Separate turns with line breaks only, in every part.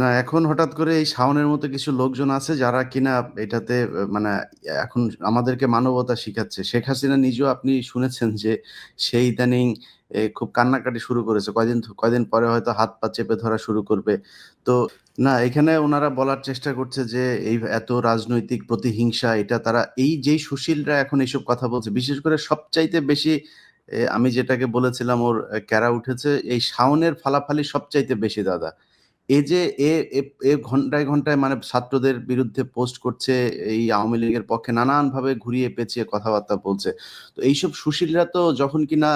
না, এখন হঠাৎ করে এই শাওনের মতো কিছু লোকজন আছে যারা কিনা এটাতে মানে এখন আমাদেরকে মানবতা শিখাচ্ছে। শেখ হাসিনা নিজেও আপনি শুনেছেন যে সে ইদানিং খুব কান্নাকাটি শুরু করেছে। কয়দিন পরে হয়তো হাত পা চেপে ধরা শুরু করবে। তো না, এখানে ওনারা বলার চেষ্টা করছে যে এই এত রাজনৈতিক প্রতিহিংসা, এটা তারা এই যেই সুশীলরা এখন এইসব কথা বলছে, বিশেষ করে সবচাইতে বেশি আমি যেটাকে বলেছিলাম ওর ক্যারা উঠেছে এই শাওনের ফালাফালি সবচাইতে বেশি দাদা। এই যে এ এ এ ঘন্টায় ঘন্টায় মানে ছাত্রদের বিরুদ্ধে পোস্ট করছে, এই আওয়ামী লীগের পক্ষে নানান ভাবে ঘুরিয়ে পেঁচিয়ে কথাবার্তা বলছে। তো এইসব সুশীলরা তো যখন কিনা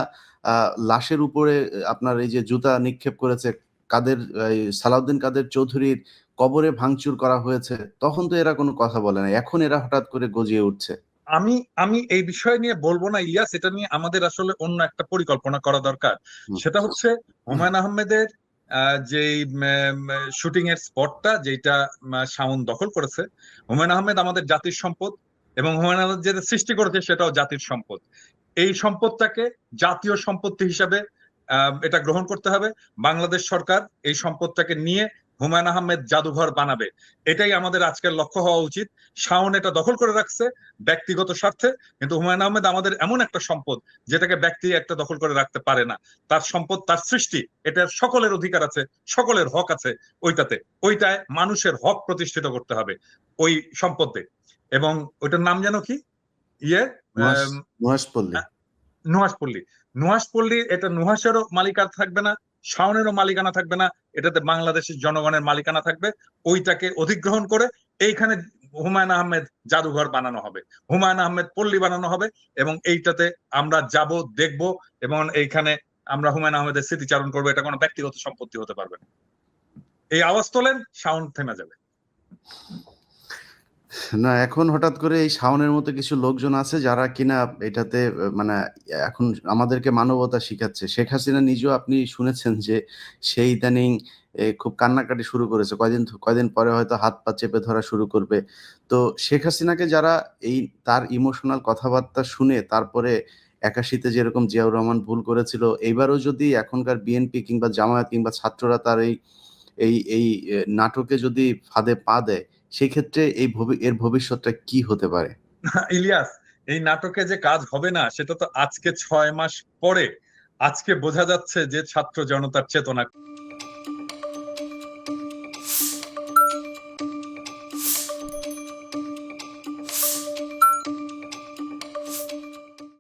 লাশের উপরে আপনার এই যে জুতা নিক্ষেপ করেছে, কাদের এই সালাউদ্দিন কাদের চৌধুরীর কবরে ভাঙচুর করা হয়েছে, তখন তো এরা কোনো কথা বলে না, এখন এরা হঠাৎ করে গজিয়ে উঠছে।
আমি আমি এই বিষয় নিয়ে বলবো না ইলিয়াস, এটা নিয়ে আমাদের আসলে অন্য একটা পরিকল্পনা করা দরকার।
হুম,
সেটা হচ্ছে হুমায়ুন আহমেদের যে শুটিং এর স্পটটা যেটা শাওন দখল করেছে। হুমায়ুন আহমেদ আমাদের জাতির সম্পদ, এবং হুমায়ুন আহমেদ যেটা সৃষ্টি করেছে সেটাও জাতির সম্পদ। এই সম্পদটাকে জাতীয় সম্পত্তি হিসাবে এটা গ্রহণ করতে হবে। বাংলাদেশ সরকার এই সম্পদটাকে নিয়ে হুমায়ুন আহমেদ জাদুঘর বানাবে, এটাই আমাদের আজকের লক্ষ্য হওয়া উচিত। শাওন এটা দখল করে রাখছে ব্যক্তিগত স্বার্থে, কিন্তু হুমায়ুন আহমেদ আমাদের এমন একটা সম্পদ যেটাকে ব্যক্তি একটা দখল করে রাখতে পারে না। তার সম্পদ, তার সৃষ্টি, এটার সকলের অধিকার আছে, সকলের হক আছে ওইটাতে। ওইটায় মানুষের হক প্রতিষ্ঠিত করতে হবে ওই সম্পদে। এবং ওইটার নাম যেন কি, ইয়ে
নুহাশ
আহ
নুহাশ পল্লী।
নুহাশপল্লী। নুহাশপল্লী, এটা নুহাশেরও মালিকানা থাকবে না, শাওনেরও মালিকানা থাকবে না, এটাতে বাংলাদেশের জনগণের মালিকানা থাকবে। ওইটাকে অধিগ্রহণ করে এইখানে হুমায়ুন আহমেদ জাদুঘর বানানো হবে, হুমায়ুন আহমেদ পল্লী বানানো হবে। এবং এইটাতে আমরা যাব, দেখব, এবং এইখানে আমরা হুমায়ুন আহমেদের স্মৃতিচারণ করবো। এটা কোনো ব্যক্তিগত সম্পত্তি হতে পারবে না। এই আওয়াজ তোলেন, সাউন্ড থেমে যাবে।
না, এখন হঠাৎ করে এই শাওনের মতো কিছু লোকজন আছে যারা কিনা এটাতে মানে এখন আমাদেরকে মানবতা শিখাচ্ছে। শেখ হাসিনা নিজেও আপনি শুনেছেন যে সে ইদানিং খুব কান্নাকাটি শুরু করেছে। কয়দিন পরে হয়তো হাত পা চেপে ধরা শুরু করবে। তো শেখ হাসিনাকে যারা এই তার ইমোশনাল কথাবার্তা শুনে তারপরে ৮১-তে যেরকম জিয়াউর রহমান ভুল করেছিল, এইবারও যদি এখনকার বিএনপি কিংবা জামায়াত কিংবা ছাত্ররা তার এই এই এই নাটকে যদি ফাঁদে পা দেয়, সেক্ষেত্রে এর ভবিষ্যৎটা কি হতে পারে?
ইলিয়াস, এই নাটকে যে কাজ হবে না সেটা তো আজকে 6 মাস পরে আজকে বোঝা যাচ্ছে যে ছাত্র জনতার চেতনা